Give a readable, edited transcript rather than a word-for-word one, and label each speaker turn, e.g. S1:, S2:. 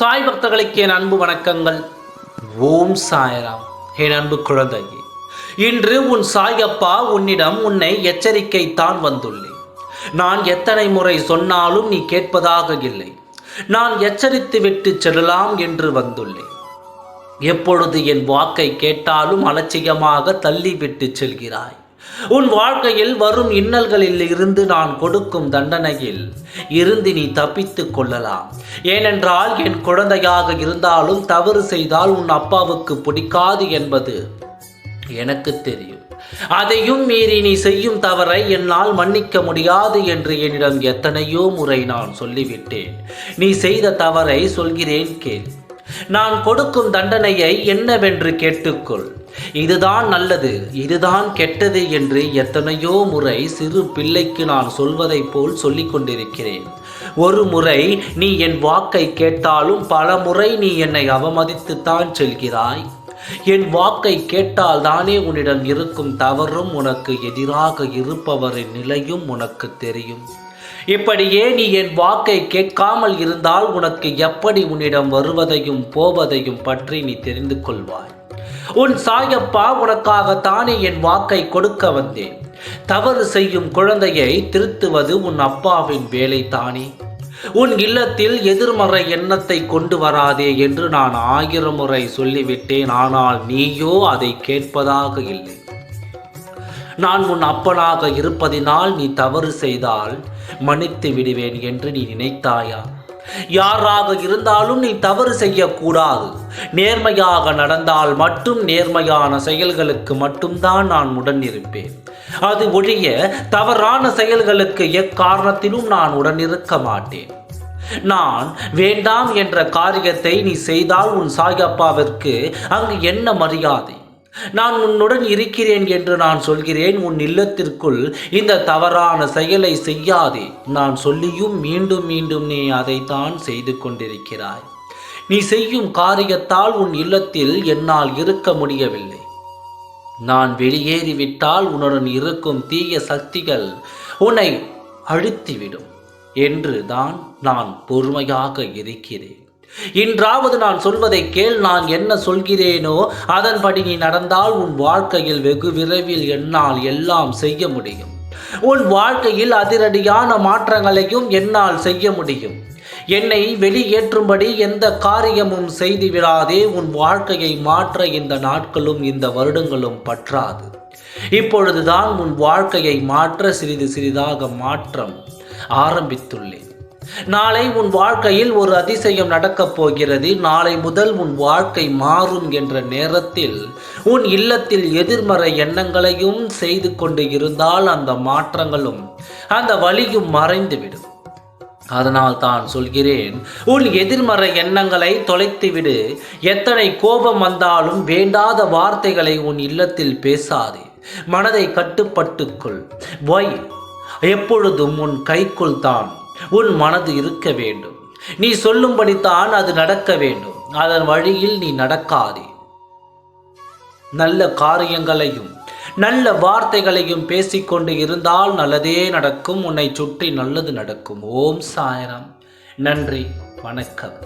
S1: சாய் பக்தர்களுக்கு என் அன்பு வணக்கங்கள். ஓம் சாய்ராம். என் அன்பு குழந்தையே, இன்று உன் சாயப்பா உன்னிடம் உன்னை எச்சரிக்கை தான் வந்துள்ளேன். நான் எத்தனை முறை சொன்னாலும் நீ கேட்பதாக இல்லை. நான் எச்சரித்து விட்டு செல்லலாம் என்று வந்துள்ளேன். எப்பொழுது என் வாக்கை கேட்டாலும் அலட்சியமாக தள்ளிவிட்டு செல்கிறாய். உன் வாழ்க்கையில் வரும் இன்னல்களில் இருந்து நான் கொடுக்கும் தண்டனையில் இருந்து நீ தப்பித்து கொள்ளலாம். ஏனென்றால் என் குழந்தையாக இருந்தாலும் தவறு செய்தால் உன் அப்பாவுக்கு பிடிக்காது என்பது எனக்கு தெரியும். அதையும் மீறி நீ செய்யும் தவறை என்னால் மன்னிக்க முடியாது என்று என்னிடம் எத்தனையோ முறை நான் சொல்லிவிட்டேன். நீ செய்த தவறை சொல்கிறேன் கேள். நான் கொடுக்கும் தண்டனையை என்னவென்று கேட்டுக்கொள். இதுதான் நல்லது, இதுதான் கெட்டது என்று எத்தனையோ முறை சிறு பிள்ளைக்கு நான் சொல்வதைப் போல் சொல்லிக் கொண்டிருக்கிறேன். ஒரு முறை நீ என் வாக்கை கேட்டாலும் பல முறை நீ என்னை அவமதித்துத்தான் செல்கிறாய். என் வாக்கை கேட்டால் தானே உன்னிடம் இருக்கும் தவறும் உனக்கு எதிராக இருப்பவரின் நிலையும் உனக்கு தெரியும். இப்படியே நீ என் வாக்கை கேட்காமல் இருந்தால் உனக்கு எப்படி உன்னிடம் வருவதையும் போவதையும் பற்றி நீ தெரிந்து கொள்வாய். உன் சாயப்பா உனக்காகத்தானே என் வாக்கை கொடுக்க வந்தேன். தவறு செய்யும் குழந்தையை திருத்துவது உன் அப்பாவின் வேலை தானே. உன் இல்லத்தில் எதிர்மறை எண்ணத்தை கொண்டு வராதே என்று நான் 1000 முறை சொல்லிவிட்டேன். ஆனால் நீயோ அதை கேட்பதாக இல்லை. நான் உன் அப்பனாக இருப்பதினால் நீ தவறு செய்தால் மன்னித்து விடுவேன் என்று நீ நினைத்தாயா? யாராக இருந்தாலும் நீ தவறு செய்யக்கூடாது. நேர்மையாக நடந்தால் மட்டும் நேர்மையான செயல்களுக்கு மட்டும்தான் நான் உடன் இருப்பேன். அது ஒழிய தவறான செயல்களுக்கு எக்காரணத்திலும் நான் உடன் இருக்க மாட்டேன். நான் வேண்டாம் என்ற காரியத்தை நீ செய்தால் உன் சாயப்பாவிற்கு அங்கு என்ன மரியாதை? நான் உன்னுடன் இருக்கிறேன் என்று நான் சொல்கிறேன். உன் இல்லத்திற்குள் இந்த தவறான செயலை செய்யாதே. நான் சொல்லியும் மீண்டும் மீண்டும் நீ அதைத்தான் செய்து கொண்டிருக்கிறாய். நீ செய்யும் காரியத்தால் உன் இல்லத்தில் என்னால் இருக்க முடியவில்லை. நான் வெளியேறிவிட்டால் உன்னுடன் இருக்கும் தீய சக்திகள் உன்னை அழித்துவிடும் என்று தான் நான் பொறுமையாக இருக்கிறேன். இன்றாவது நான் சொல்வதை கேள். நான் என்ன சொல்கிறேனோ அதன்படி நீ நடந்தால் உன் வாழ்க்கையில் வெகு விரைவில் என்னால் எல்லாம் செய்ய முடியும். உன் வாழ்க்கையில் அதிரடியான மாற்றங்களையும் என்னால் செய்ய முடியும். என்னை வெளியேற்றும்படி எந்த காரியமும் செய்து விடாதே. உன் வாழ்க்கையை மாற்ற இந்த நாட்களும் இந்த வருடங்களும் பற்றாது. இப்பொழுதுதான் உன் வாழ்க்கையை மாற்ற சிறிது சிறிதாக மாற்றம் ஆரம்பித்துள்ளேன். நாளை உன் வாழ்க்கையில் ஒரு அதிசயம் நடக்கப் போகிறது. நாளை முதல் உன் வாழ்க்கை மாறும் என்ற நேரத்தில் உன் இல்லத்தில் எதிர்மறை எண்ணங்களையும் செய்து கொண்டு இருந்தால் அந்த மாற்றங்களும் அந்த வலியும் மறைந்துவிடும். அதனால் தான் சொல்கிறேன், உன் எதிர்மறை எண்ணங்களை தொலைத்துவிடு. எத்தனை கோபம் வந்தாலும் வேண்டாத வார்த்தைகளை உன் இல்லத்தில் பேசாதே. மனதை கட்டுப்பட்டுக்கொள். எப்பொழுதும் உன் கைக்குள் தான் உன் மனது இருக்க வேண்டும். நீ சொல்லும்படித்தான் அது நடக்க வேண்டும். அதன் வழியில் நீ நடக்காதே. நல்ல காரியங்களையும் நல்ல வார்த்தைகளையும் பேசிக்கொண்டு இருந்தால் நல்லதே நடக்கும். உன்னை சுற்றி நல்லது நடக்கும். ஓம் சாய்ராம். நன்றி, வணக்கம்.